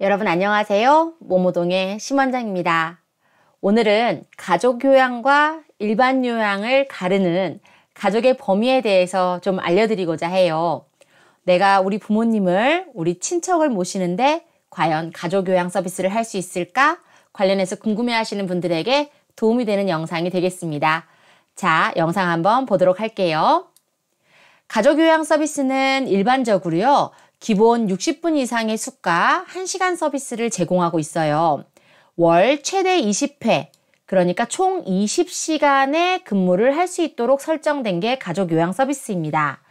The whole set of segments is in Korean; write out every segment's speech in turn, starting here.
여러분 안녕하세요. 모모동의 심원장입니다. 오늘은 가족 요양과 일반 요양을 가르는 가족의 범위에 대해서 좀 알려드리고자 해요. 내가 우리 부모님을, 우리 친척을 모시는데 과연 가족 요양 서비스를 할 수 있을까? 관련해서 궁금해하시는 분들에게 도움이 되는 영상이 되겠습니다. 자, 영상 한번 보도록 할게요. 가족 요양 서비스는 일반적으로요. 기본 60분 이상의 숙과 1시간 서비스를 제공하고 있어요. 월 최대 20회, 그러니까 총 20시간의 근무를 할 수 있도록 설정된 게 가족 요양 서비스입니다.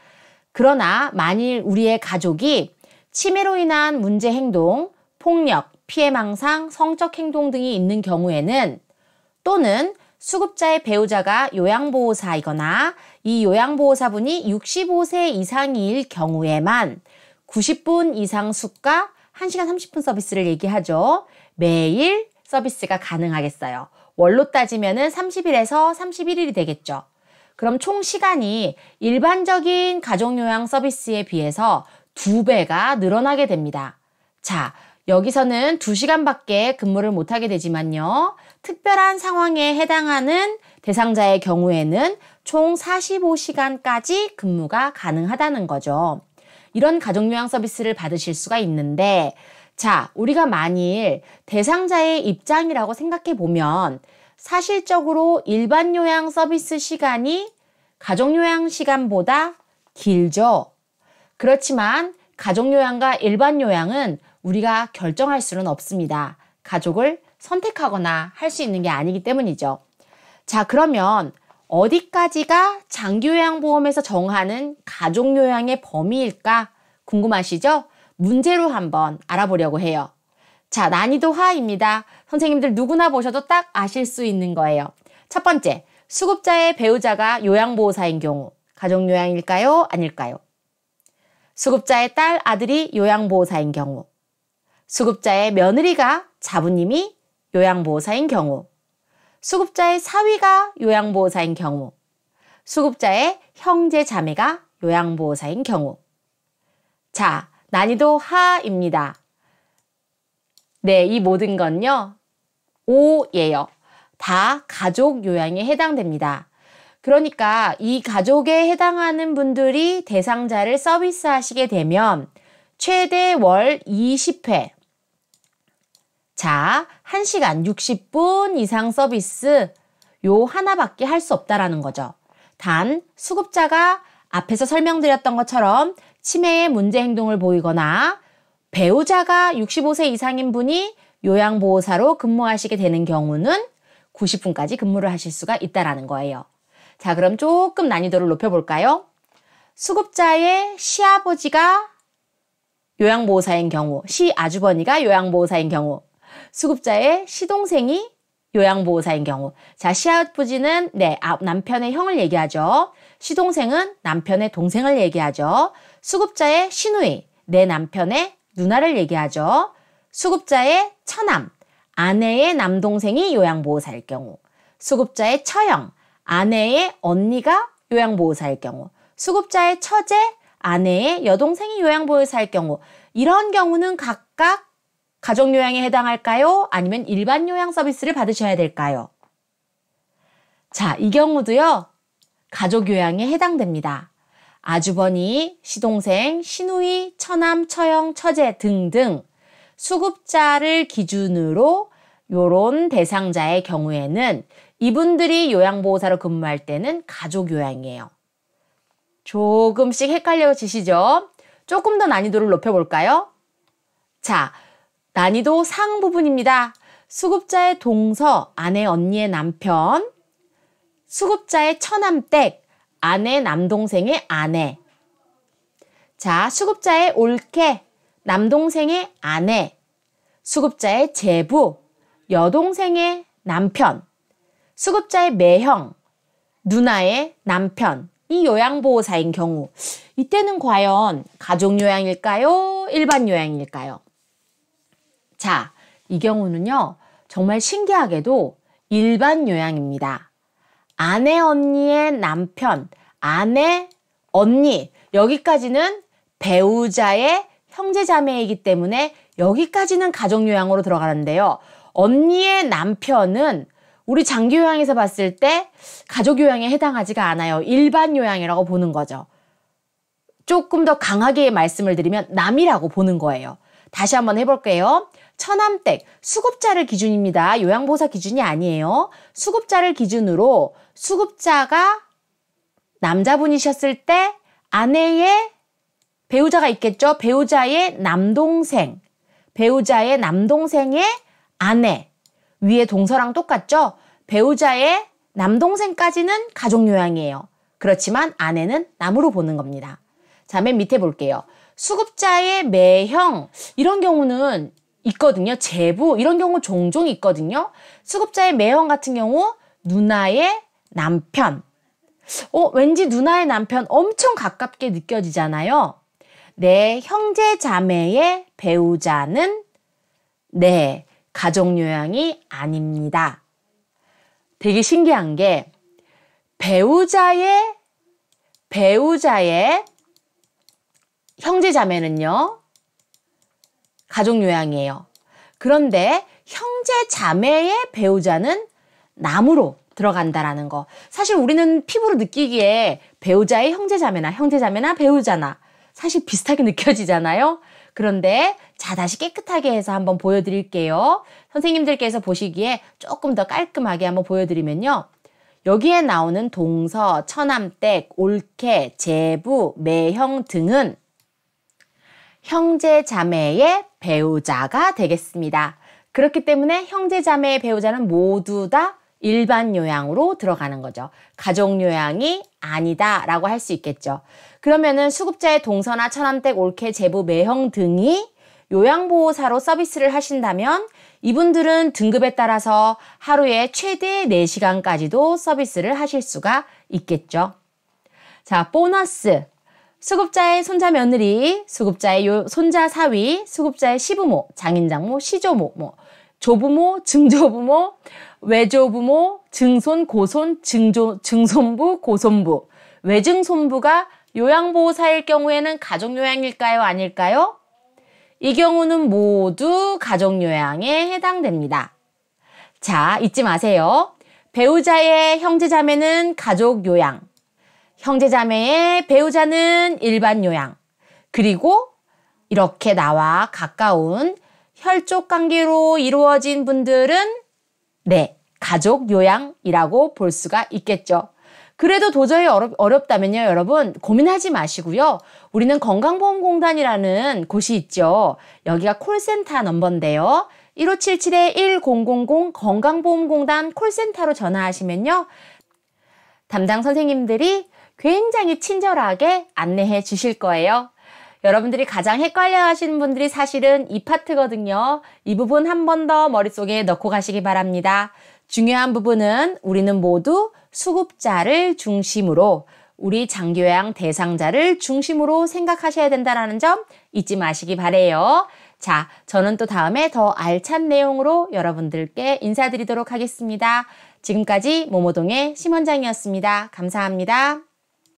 그러나 만일 우리의 가족이 치매로 인한 문제 행동, 폭력, 피해망상, 성적 행동 등이 있는 경우에는 또는 수급자의 배우자가 요양보호사이거나 이 요양보호사분이 65세 이상일 경우에만 90분 이상 숙과 1시간 30분 서비스를 얘기하죠. 매일 서비스가 가능하겠어요. 월로 따지면은 30일에서 31일이 되겠죠. 그럼 총 시간이 일반적인 가족요양 서비스에 비해서 2배가 늘어나게 됩니다. 자, 여기서는 2시간밖에 근무를 못하게 되지만요. 특별한 상황에 해당하는 대상자의 경우에는 총 45시간까지 근무가 가능하다는 거죠. 이런 가족요양 서비스를 받으실 수가 있는데, 자, 우리가 만일 대상자의 입장이라고 생각해 보면 사실적으로 일반 요양 서비스 시간이 가족요양 시간보다 길죠. 그렇지만 가족요양과 일반 요양은 우리가 결정할 수는 없습니다. 가족을 선택하거나 할 수 있는 게 아니기 때문이죠. 자, 그러면 어디까지가 장기요양보험에서 정하는 가족요양의 범위일까 궁금하시죠? 문제로 한번 알아보려고 해요. 자, 난이도 하입니다. 선생님들 누구나 보셔도 딱 아실 수 있는 거예요. 첫 번째, 수급자의 배우자가 요양보호사인 경우 가족요양일까요? 아닐까요? 수급자의 딸, 아들이 요양보호사인 경우, 수급자의 며느리가 자부님이 요양보호사인 경우, 수급자의 사위가 요양보호사인 경우, 수급자의 형제 자매가 요양보호사인 경우. 자, 난이도 하입니다. 네, 이 모든 건요. 5예요. 다 가족 요양에 해당됩니다. 그러니까 이 가족에 해당하는 분들이 대상자를 서비스하시게 되면 최대 월 20회, 자, 1시간 60분 이상 서비스 요 하나밖에 할 수 없다라는 거죠. 단 수급자가 앞에서 설명드렸던 것처럼 치매의 문제 행동을 보이거나 배우자가 65세 이상인 분이 요양보호사로 근무하시게 되는 경우는 90분까지 근무를 하실 수가 있다라는 거예요. 자, 그럼 조금 난이도를 높여볼까요? 수급자의 시아버지가 요양보호사인 경우, 시아주버니가 요양보호사인 경우, 수급자의 시동생이 요양보호사인 경우. 자, 시아버지는 남편의 형을 얘기하죠. 시동생은 남편의 동생을 얘기하죠. 수급자의 시누이, 내 남편의 누나를 얘기하죠. 수급자의 처남, 아내의 남동생이 요양보호사일 경우. 수급자의 처형, 아내의 언니가 요양보호사일 경우. 수급자의 처제, 아내의 여동생이 요양보호사일 경우. 이런 경우는 각각 가족요양에 해당할까요? 아니면 일반 요양 서비스를 받으셔야 될까요? 자, 이 경우도요. 가족요양에 해당됩니다. 아주버니, 시동생, 시누이, 처남, 처형, 처제 등등 수급자를 기준으로 요런 대상자의 경우에는 이분들이 요양보호사로 근무할 때는 가족요양이에요. 조금씩 헷갈려지시죠? 조금 더 난이도를 높여볼까요? 자, 난이도 상 부분입니다. 수급자의 동서, 아내, 언니의 남편, 수급자의 처남댁, 아내, 남동생의 아내. 자, 수급자의 올케, 남동생의 아내, 수급자의 제부, 여동생의 남편, 수급자의 매형, 누나의 남편, 이 요양보호사인 경우, 이때는 과연 가족요양일까요? 일반 요양일까요? 자, 이 경우는요, 정말 신기하게도 일반 요양입니다. 아내, 언니의 남편, 아내, 언니, 여기까지는 배우자의 형제자매이기 때문에 여기까지는 가족요양으로 들어가는데요. 언니의 남편은 우리 장기요양에서 봤을 때 가족요양에 해당하지가 않아요. 일반요양이라고 보는 거죠. 조금 더 강하게 말씀을 드리면 남이라고 보는 거예요. 다시 한번 해볼게요. 처남댁, 수급자를 기준입니다. 요양보호사 기준이 아니에요. 수급자를 기준으로 수급자가 남자분이셨을 때 아내의 배우자가 있겠죠. 배우자의 남동생, 배우자의 남동생의 아내, 위에 동서랑 똑같죠. 배우자의 남동생까지는 가족요양이에요. 그렇지만 아내는 남으로 보는 겁니다. 자, 맨 밑에 볼게요. 수급자의 매형, 이런 경우는 있거든요. 제부, 이런 경우 종종 있거든요. 수급자의 매형 같은 경우 누나의 남편. 왠지 누나의 남편 엄청 가깝게 느껴지잖아요. 내 형제 자매의 배우자는 네, 가족요양이 아닙니다. 되게 신기한 게 배우자의 형제 자매는요, 가족요양이에요. 그런데 형제 자매의 배우자는 남으로 들어간다라는 거. 사실 우리는 피부로 느끼기에 배우자의 형제 자매나 배우자나 사실 비슷하게 느껴지잖아요. 그런데 자, 다시 깨끗하게 해서 한번 보여드릴게요. 선생님들께서 보시기에 조금 더 깔끔하게 한번 보여드리면요. 여기에 나오는 동서, 처남댁, 올케, 제부, 매형 등은 형제 자매의 배우자가 되겠습니다. 그렇기 때문에 형제 자매의 배우자는 모두 다 일반 요양으로 들어가는 거죠. 가족 요양이 아니다라고 할 수 있겠죠. 그러면은 수급자의 동서나 처남댁, 올케, 제부, 매형 등이 요양보호사로 서비스를 하신다면 이분들은 등급에 따라서 하루에 최대 4시간까지도 서비스를 하실 수가 있겠죠. 자, 보너스. 수급자의 손자 며느리, 수급자의 손자 사위, 수급자의 시부모, 장인장모, 시조모, 조부모, 증조부모, 외조부모, 증손, 고손, 증손부, 고손부, 외증손부가 요양보호사일 경우에는 가족요양일까요? 아닐까요? 이 경우는 모두 가족요양에 해당됩니다. 자, 잊지 마세요. 배우자의 형제자매는 가족요양, 형제자매의 배우자는 일반요양, 그리고 이렇게 나와 가까운 혈족관계로 이루어진 분들은 네, 가족요양이라고 볼 수가 있겠죠. 그래도 도저히 어렵다면요, 여러분 고민하지 마시고요. 우리는 건강보험공단이라는 곳이 있죠. 여기가 콜센터 넘버인데요. 1577-1000 건강보험공단 콜센터로 전화하시면요. 담당 선생님들이 굉장히 친절하게 안내해 주실 거예요. 여러분들이 가장 헷갈려 하시는 분들이 사실은 이 파트거든요. 이 부분 한 번 더 머릿속에 넣고 가시기 바랍니다. 중요한 부분은 우리는 모두 수급자를 중심으로 우리 장기요양 대상자를 중심으로 생각하셔야 된다는 점 잊지 마시기 바래요. 자, 저는 또 다음에 더 알찬 내용으로 여러분들께 인사드리도록 하겠습니다. 지금까지 모모동의 심원장이었습니다. 감사합니다.